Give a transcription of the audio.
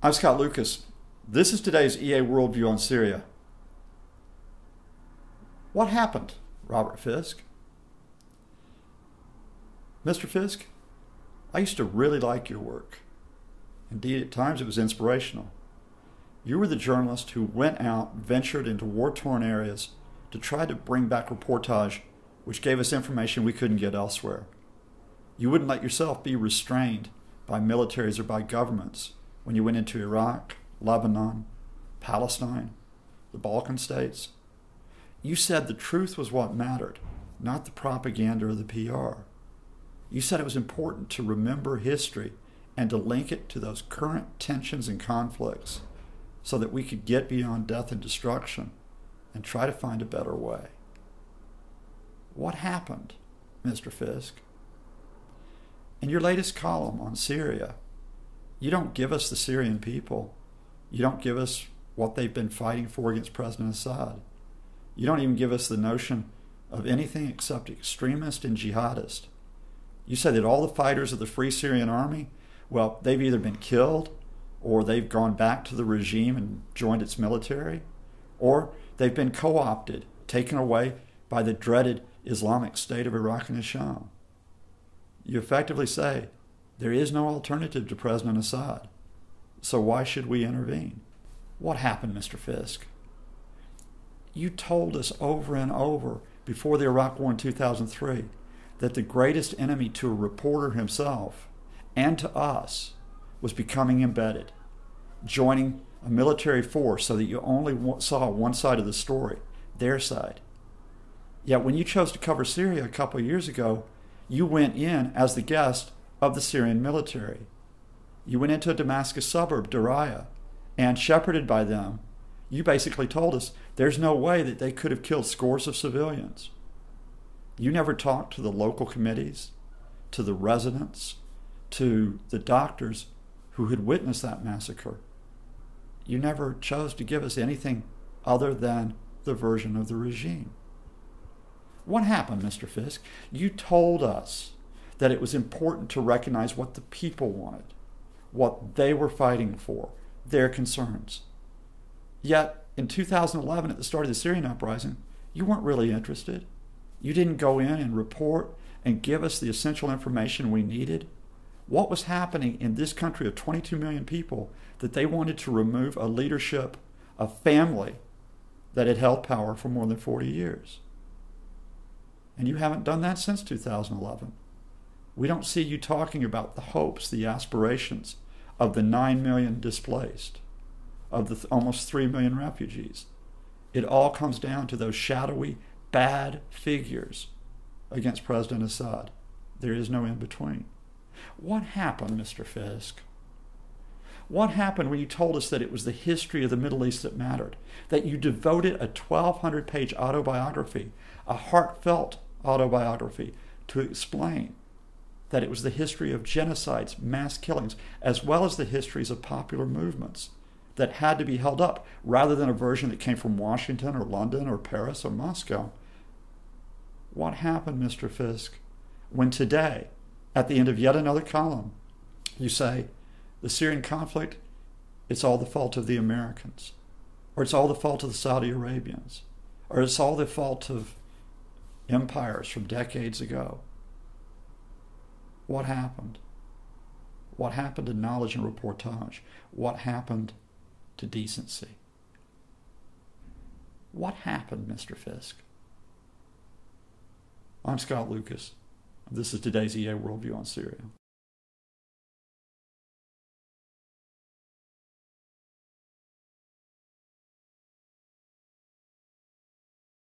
I'm Scott Lucas. This is today's EA Worldview on Syria. What happened, Robert Fisk? Mr. Fisk, I used to really like your work. Indeed, at times it was inspirational. You were the journalist who went out, ventured into war-torn areas to try to bring back reportage which gave us information we couldn't get elsewhere. You wouldn't let yourself be restrained by militaries or by governments when you went into Iraq, Lebanon, Palestine, the Balkan states. You said the truth was what mattered, not the propaganda or the PR. You said it was important to remember history and to link it to those current tensions and conflicts so that we could get beyond death and destruction and try to find a better way. What happened, Mr. Fisk? In your latest column on Syria, you don't give us the Syrian people. You don't give us what they've been fighting for against President Assad. You don't even give us the notion of anything except extremist and jihadist. You say that all the fighters of the Free Syrian Army, well, they've either been killed or they've gone back to the regime and joined its military, or they've been co-opted, taken away by the dreaded Islamic State of Iraq and Sham. You effectively say there is no alternative to President Assad, so why should we intervene? What happened, Mr. Fisk? You told us over and over before the Iraq War in 2003 that the greatest enemy to a reporter himself and to us was becoming embedded, joining a military force so that you only saw one side of the story, their side. Yet when you chose to cover Syria a couple of years ago, you went in as the guest of the Syrian military. You went into a Damascus suburb, Daraya, and shepherded by them, you basically told us there's no way that they could have killed scores of civilians. You never talked to the local committees, to the residents, to the doctors who had witnessed that massacre. You never chose to give us anything other than the version of the regime. What happened, Mr. Fisk? You told us that it was important to recognize what the people wanted, what they were fighting for, their concerns. Yet, in 2011, at the start of the Syrian uprising, you weren't really interested. You didn't go in and report and give us the essential information we needed. What was happening in this country of 22 million people that they wanted to remove a leadership, a family that had held power for more than 40 years? And you haven't done that since 2011. We don't see you talking about the hopes, the aspirations of the 9 million displaced, of the almost 3 million refugees. It all comes down to those shadowy, bad figures against President Assad. There is no in between. What happened, Mr. Fisk? What happened when you told us that it was the history of the Middle East that mattered, that you devoted a 1,200-page autobiography, a heartfelt autobiography, to explain that it was the history of genocides, mass killings, as well as the histories of popular movements that had to be held up, rather than a version that came from Washington or London or Paris or Moscow? What happened, Mr. Fisk, when today, at the end of yet another column, you say the Syrian conflict, it's all the fault of the Americans, or it's all the fault of the Saudi Arabians, or it's all the fault of empires from decades ago? What happened? What happened to knowledge and reportage? What happened to decency? What happened, Mr. Fisk? I'm Scott Lucas. This is today's EA Worldview on Syria.